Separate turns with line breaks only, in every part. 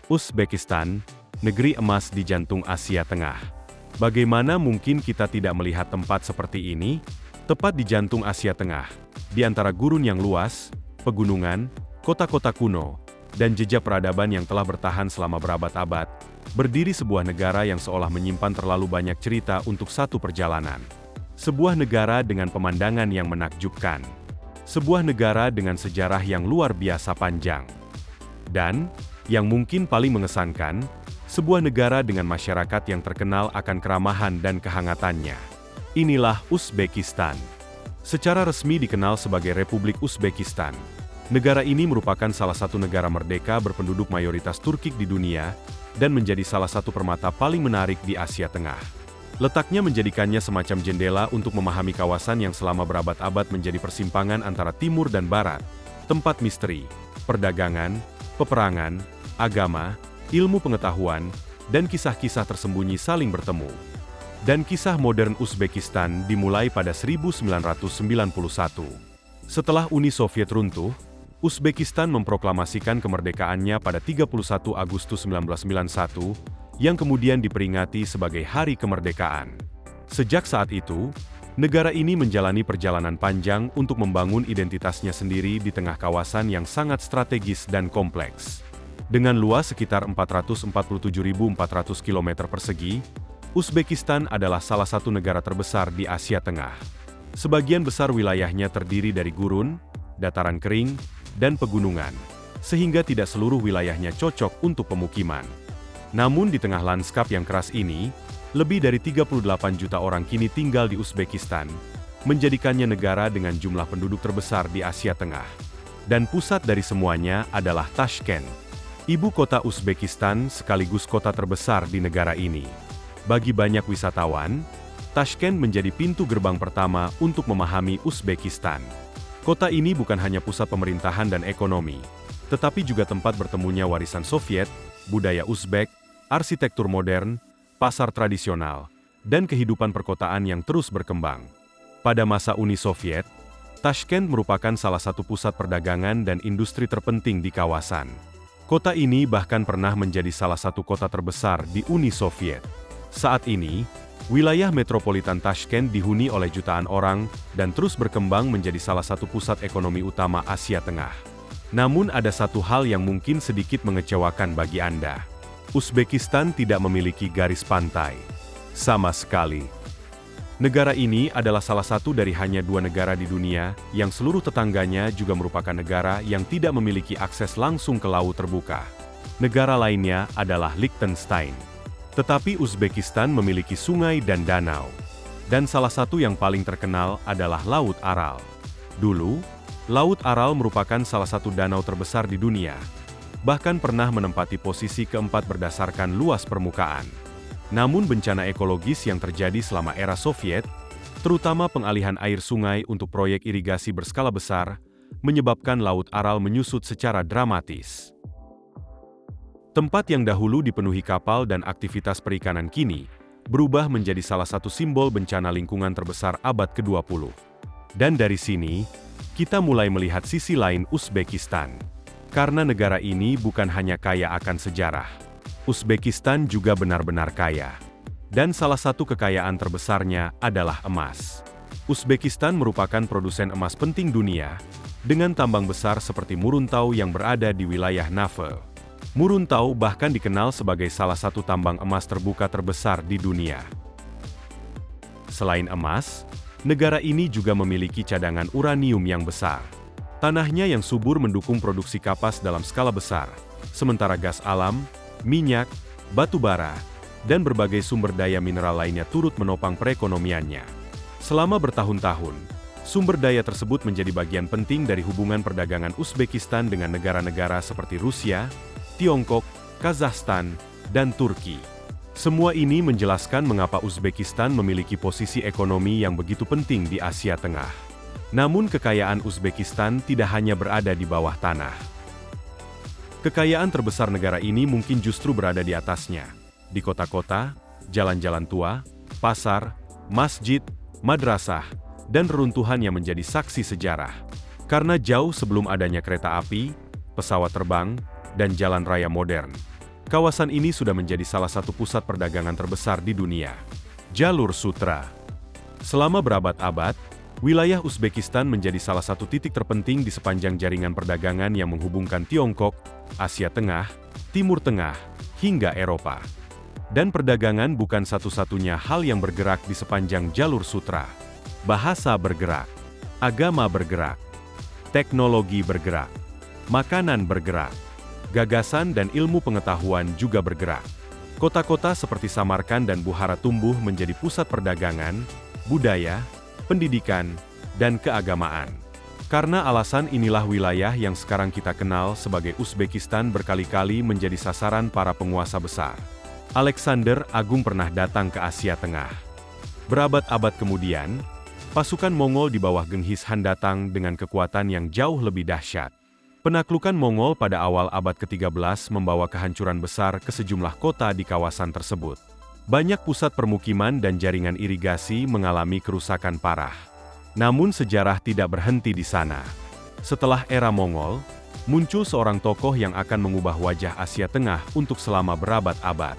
Uzbekistan, negeri emas di jantung Asia Tengah. Bagaimana mungkin kita tidak melihat tempat seperti ini? Tepat di jantung Asia Tengah, di antara gurun yang luas, pegunungan, kota-kota kuno, dan jejak peradaban yang telah bertahan selama berabad-abad, berdiri sebuah negara yang seolah menyimpan terlalu banyak cerita untuk satu perjalanan. Sebuah negara dengan pemandangan yang menakjubkan. Sebuah negara dengan sejarah yang luar biasa panjang. Dan, yang mungkin paling mengesankan, sebuah negara dengan masyarakat yang terkenal akan keramahan dan kehangatannya. Inilah Uzbekistan. Secara resmi dikenal sebagai Republik Uzbekistan. Negara ini merupakan salah satu negara merdeka berpenduduk mayoritas Turkik di dunia, dan menjadi salah satu permata paling menarik di Asia Tengah. Letaknya menjadikannya semacam jendela untuk memahami kawasan yang selama berabad-abad menjadi persimpangan antara timur dan barat, tempat misteri, perdagangan, peperangan, agama, ilmu pengetahuan, dan kisah-kisah tersembunyi saling bertemu. Dan kisah modern Uzbekistan dimulai pada 1991. Setelah Uni Soviet runtuh, Uzbekistan memproklamasikan kemerdekaannya pada 31 Agustus 1991, yang kemudian diperingati sebagai Hari Kemerdekaan. Sejak saat itu, negara ini menjalani perjalanan panjang untuk membangun identitasnya sendiri di tengah kawasan yang sangat strategis dan kompleks. Dengan luas sekitar 447.400 km persegi, Uzbekistan adalah salah satu negara terbesar di Asia Tengah. Sebagian besar wilayahnya terdiri dari gurun, dataran kering, dan pegunungan, sehingga tidak seluruh wilayahnya cocok untuk pemukiman. Namun di tengah lanskap yang keras ini, lebih dari 38 juta orang kini tinggal di Uzbekistan, menjadikannya negara dengan jumlah penduduk terbesar di Asia Tengah. Dan pusat dari semuanya adalah Tashkent, ibu kota Uzbekistan sekaligus kota terbesar di negara ini. Bagi banyak wisatawan, Tashkent menjadi pintu gerbang pertama untuk memahami Uzbekistan. Kota ini bukan hanya pusat pemerintahan dan ekonomi, tetapi juga tempat bertemunya warisan Soviet, budaya Uzbek, arsitektur modern, pasar tradisional, dan kehidupan perkotaan yang terus berkembang. Pada masa Uni Soviet, Tashkent merupakan salah satu pusat perdagangan dan industri terpenting di kawasan. Kota ini bahkan pernah menjadi salah satu kota terbesar di Uni Soviet. Saat ini, wilayah metropolitan Tashkent dihuni oleh jutaan orang dan terus berkembang menjadi salah satu pusat ekonomi utama Asia Tengah. Namun ada satu hal yang mungkin sedikit mengecewakan bagi Anda. Uzbekistan tidak memiliki garis pantai. Sama sekali. Negara ini adalah salah satu dari hanya 2 negara di dunia yang seluruh tetangganya juga merupakan negara yang tidak memiliki akses langsung ke laut terbuka. Negara lainnya adalah Liechtenstein. Tetapi Uzbekistan memiliki sungai dan danau. Dan salah satu yang paling terkenal adalah Laut Aral. Dulu, Laut Aral merupakan salah satu danau terbesar di dunia. Bahkan pernah menempati posisi keempat berdasarkan luas permukaan. Namun bencana ekologis yang terjadi selama era Soviet, terutama pengalihan air sungai untuk proyek irigasi berskala besar, menyebabkan Laut Aral menyusut secara dramatis. Tempat yang dahulu dipenuhi kapal dan aktivitas perikanan kini, berubah menjadi salah satu simbol bencana lingkungan terbesar abad ke-20. Dan dari sini, kita mulai melihat sisi lain Uzbekistan. Karena negara ini bukan hanya kaya akan sejarah. Uzbekistan juga benar-benar kaya. Dan salah satu kekayaan terbesarnya adalah emas. Uzbekistan merupakan produsen emas penting dunia, dengan tambang besar seperti Muruntau yang berada di wilayah Navel. Muruntau bahkan dikenal sebagai salah satu tambang emas terbuka terbesar di dunia. Selain emas, negara ini juga memiliki cadangan uranium yang besar. Tanahnya yang subur mendukung produksi kapas dalam skala besar, sementara gas alam, minyak, batu bara, dan berbagai sumber daya mineral lainnya turut menopang perekonomiannya. Selama bertahun-tahun, sumber daya tersebut menjadi bagian penting dari hubungan perdagangan Uzbekistan dengan negara-negara seperti Rusia, Tiongkok, Kazakhstan, dan Turki. Semua ini menjelaskan mengapa Uzbekistan memiliki posisi ekonomi yang begitu penting di Asia Tengah. Namun kekayaan Uzbekistan tidak hanya berada di bawah tanah. Kekayaan terbesar negara ini mungkin justru berada di atasnya, di kota-kota, jalan-jalan tua, pasar, masjid, madrasah, dan reruntuhan yang menjadi saksi sejarah. Karena jauh sebelum adanya kereta api, pesawat terbang, dan jalan raya modern, Kawasan ini sudah menjadi salah satu pusat perdagangan terbesar di dunia. Jalur Sutra. Selama berabad-abad, wilayah Uzbekistan menjadi salah satu titik terpenting di sepanjang jaringan perdagangan yang menghubungkan Tiongkok, Asia Tengah, Timur Tengah, hingga Eropa. Dan perdagangan bukan satu-satunya hal yang bergerak di sepanjang jalur sutra. Bahasa bergerak, agama bergerak, teknologi bergerak, makanan bergerak, gagasan dan ilmu pengetahuan juga bergerak. Kota-kota seperti Samarkand dan Bukhara tumbuh menjadi pusat perdagangan, budaya, pendidikan, dan keagamaan. Karena alasan inilah wilayah yang sekarang kita kenal sebagai Uzbekistan berkali-kali menjadi sasaran para penguasa besar. Alexander Agung pernah datang ke Asia Tengah. Berabad-abad kemudian, pasukan Mongol di bawah Genghis Han datang dengan kekuatan yang jauh lebih dahsyat. Penaklukan Mongol pada awal abad ke-13 membawa kehancuran besar ke sejumlah kota di kawasan tersebut. Banyak pusat permukiman dan jaringan irigasi mengalami kerusakan parah. Namun sejarah tidak berhenti di sana. Setelah era Mongol, muncul seorang tokoh yang akan mengubah wajah Asia Tengah untuk selama berabad-abad.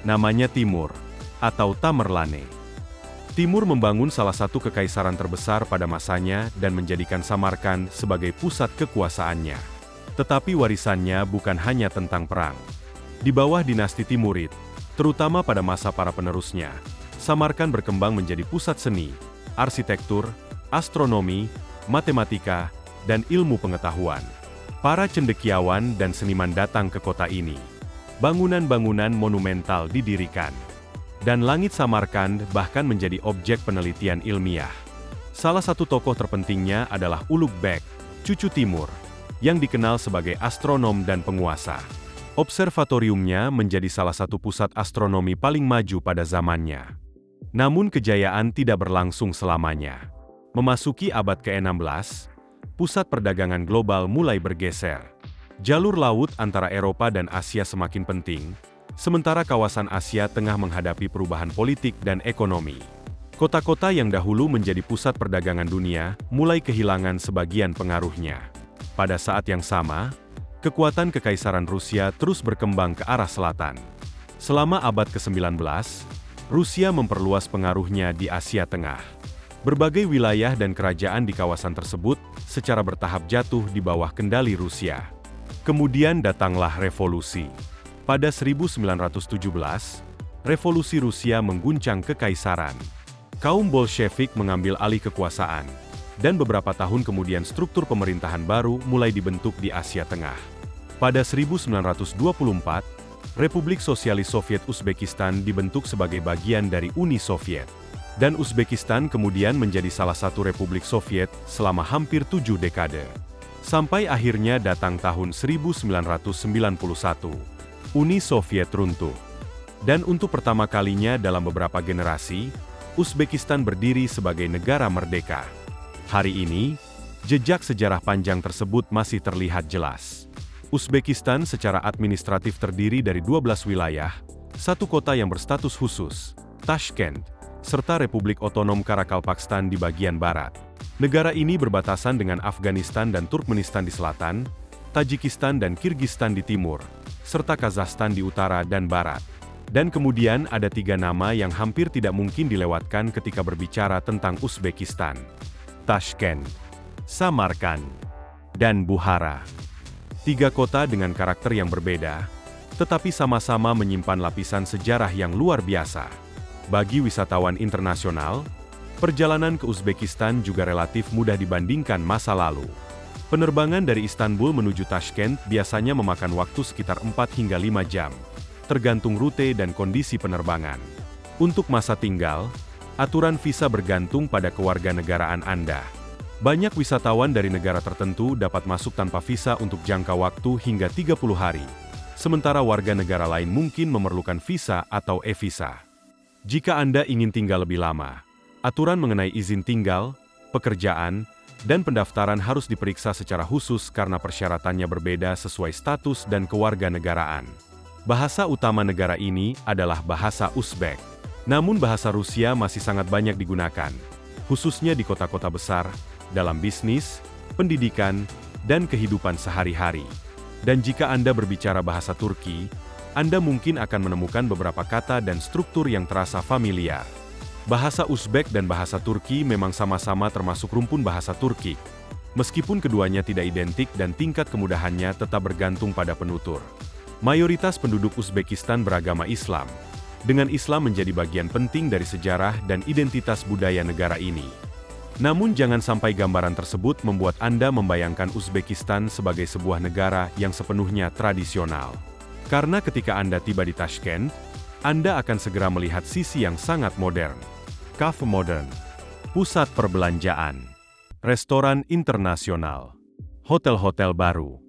Namanya Timur, atau Tamerlane. Timur membangun salah satu kekaisaran terbesar pada masanya dan menjadikan Samarkand sebagai pusat kekuasaannya. Tetapi warisannya bukan hanya tentang perang. Di bawah dinasti Timurid, terutama pada masa para penerusnya, Samarkand berkembang menjadi pusat seni, arsitektur, astronomi, matematika, dan ilmu pengetahuan. Para cendekiawan dan seniman datang ke kota ini. Bangunan-bangunan monumental didirikan. Dan langit Samarkand bahkan menjadi objek penelitian ilmiah. Salah satu tokoh terpentingnya adalah Ulugh Beg, cucu Timur, yang dikenal sebagai astronom dan penguasa. Observatoriumnya menjadi salah satu pusat astronomi paling maju pada zamannya. Namun kejayaan tidak berlangsung selamanya. Memasuki abad ke-16, pusat perdagangan global mulai bergeser. Jalur laut antara Eropa dan Asia semakin penting, sementara kawasan Asia Tengah menghadapi perubahan politik dan ekonomi. Kota-kota yang dahulu menjadi pusat perdagangan dunia mulai kehilangan sebagian pengaruhnya. Pada saat yang sama, kekuatan Kekaisaran Rusia terus berkembang ke arah selatan. Selama abad ke-19, Rusia memperluas pengaruhnya di Asia Tengah. Berbagai wilayah dan kerajaan di kawasan tersebut secara bertahap jatuh di bawah kendali Rusia. Kemudian datanglah revolusi. Pada 1917, revolusi Rusia mengguncang kekaisaran. Kaum Bolshevik mengambil alih kekuasaan, dan beberapa tahun kemudian struktur pemerintahan baru mulai dibentuk di Asia Tengah. Pada 1924, Republik Sosialis Soviet Uzbekistan dibentuk sebagai bagian dari Uni Soviet. Dan Uzbekistan kemudian menjadi salah satu Republik Soviet selama hampir 7 dekade. Sampai akhirnya datang tahun 1991. Uni Soviet runtuh. Dan untuk pertama kalinya dalam beberapa generasi, Uzbekistan berdiri sebagai negara merdeka. Hari ini, jejak sejarah panjang tersebut masih terlihat jelas. Uzbekistan secara administratif terdiri dari 12 wilayah, satu kota yang berstatus khusus, Tashkent, serta Republik Otonom Karakalpakstan di bagian barat. Negara ini berbatasan dengan Afghanistan dan Turkmenistan di selatan, Tajikistan dan Kirgistan di timur, serta Kazakhstan di utara dan barat. Dan kemudian ada 3 nama yang hampir tidak mungkin dilewatkan ketika berbicara tentang Uzbekistan. Tashkent, Samarkand, dan Bukhara. 3 kota dengan karakter yang berbeda, tetapi sama-sama menyimpan lapisan sejarah yang luar biasa. Bagi wisatawan internasional, perjalanan ke Uzbekistan juga relatif mudah dibandingkan masa lalu. Penerbangan dari Istanbul menuju Tashkent biasanya memakan waktu sekitar 4 hingga 5 jam, tergantung rute dan kondisi penerbangan. Untuk masa tinggal, aturan visa bergantung pada kewarganegaraan Anda. Banyak wisatawan dari negara tertentu dapat masuk tanpa visa untuk jangka waktu hingga 30 hari, sementara warga negara lain mungkin memerlukan visa atau e-visa. Jika Anda ingin tinggal lebih lama, aturan mengenai izin tinggal, pekerjaan, dan pendaftaran harus diperiksa secara khusus karena persyaratannya berbeda sesuai status dan kewarganegaraan. Bahasa utama negara ini adalah bahasa Uzbek. Namun bahasa Rusia masih sangat banyak digunakan, khususnya di kota-kota besar, dalam bisnis, pendidikan, dan kehidupan sehari-hari. Dan jika Anda berbicara bahasa Turki, Anda mungkin akan menemukan beberapa kata dan struktur yang terasa familiar. Bahasa Uzbek dan bahasa Turki memang sama-sama termasuk rumpun bahasa Turki. Meskipun keduanya tidak identik dan tingkat kemudahannya tetap bergantung pada penutur. Mayoritas penduduk Uzbekistan beragama Islam, dengan Islam menjadi bagian penting dari sejarah dan identitas budaya negara ini. Namun jangan sampai gambaran tersebut membuat Anda membayangkan Uzbekistan sebagai sebuah negara yang sepenuhnya tradisional. Karena ketika Anda tiba di Tashkent, Anda akan segera melihat sisi yang sangat modern. Kafe modern, pusat perbelanjaan, restoran internasional, hotel-hotel baru,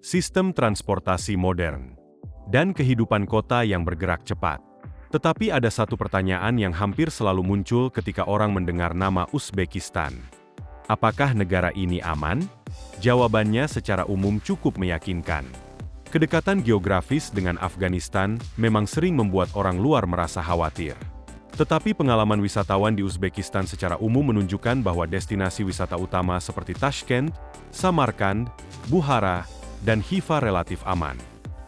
sistem transportasi modern, dan kehidupan kota yang bergerak cepat. Tetapi ada satu pertanyaan yang hampir selalu muncul ketika orang mendengar nama Uzbekistan. Apakah negara ini aman? Jawabannya secara umum cukup meyakinkan. Kedekatan geografis dengan Afghanistan memang sering membuat orang luar merasa khawatir. Tetapi pengalaman wisatawan di Uzbekistan secara umum menunjukkan bahwa destinasi wisata utama seperti Tashkent, Samarkand, Bukhara, dan Khiva relatif aman.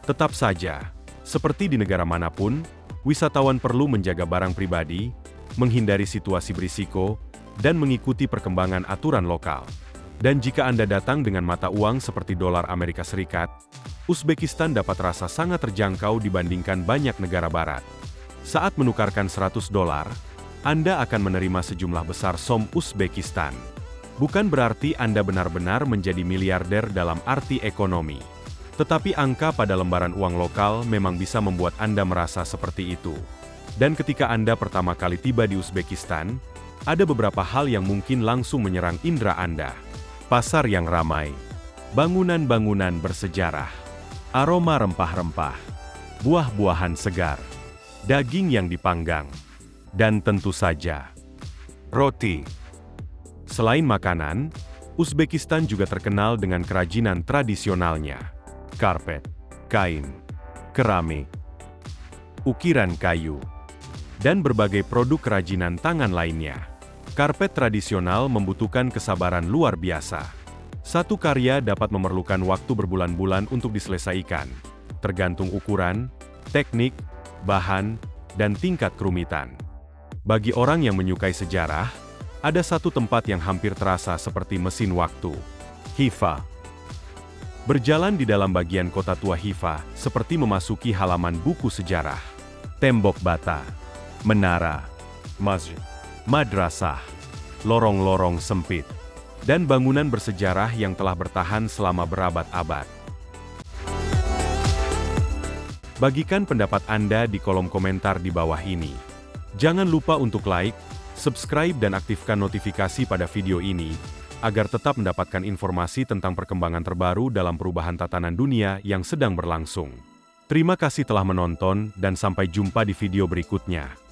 Tetap saja, seperti di negara manapun, wisatawan perlu menjaga barang pribadi, menghindari situasi berisiko, dan mengikuti perkembangan aturan lokal. Dan jika Anda datang dengan mata uang seperti dolar Amerika Serikat, Uzbekistan dapat terasa sangat terjangkau dibandingkan banyak negara barat. Saat menukarkan $100, Anda akan menerima sejumlah besar som Uzbekistan. Bukan berarti Anda benar-benar menjadi miliarder dalam arti ekonomi. Tetapi angka pada lembaran uang lokal memang bisa membuat Anda merasa seperti itu. Dan ketika Anda pertama kali tiba di Uzbekistan, ada beberapa hal yang mungkin langsung menyerang indera Anda. Pasar yang ramai, bangunan-bangunan bersejarah, aroma rempah-rempah, buah-buahan segar, daging yang dipanggang, dan tentu saja, roti. Selain makanan, Uzbekistan juga terkenal dengan kerajinan tradisionalnya. Karpet, kain, keramik, ukiran kayu, dan berbagai produk kerajinan tangan lainnya. Karpet tradisional membutuhkan kesabaran luar biasa. Satu karya dapat memerlukan waktu berbulan-bulan untuk diselesaikan, tergantung ukuran, teknik, bahan, dan tingkat kerumitan. Bagi orang yang menyukai sejarah, ada satu tempat yang hampir terasa seperti mesin waktu. Khiva. Berjalan di dalam bagian kota tua Khiva, seperti memasuki halaman buku sejarah. Tembok bata, menara, masjid, madrasah, lorong-lorong sempit, dan bangunan bersejarah yang telah bertahan selama berabad-abad. Bagikan pendapat Anda di kolom komentar di bawah ini. Jangan lupa untuk like, subscribe dan aktifkan notifikasi pada video ini, agar tetap mendapatkan informasi tentang perkembangan terbaru dalam perubahan tatanan dunia yang sedang berlangsung. Terima kasih telah menonton dan sampai jumpa di video berikutnya.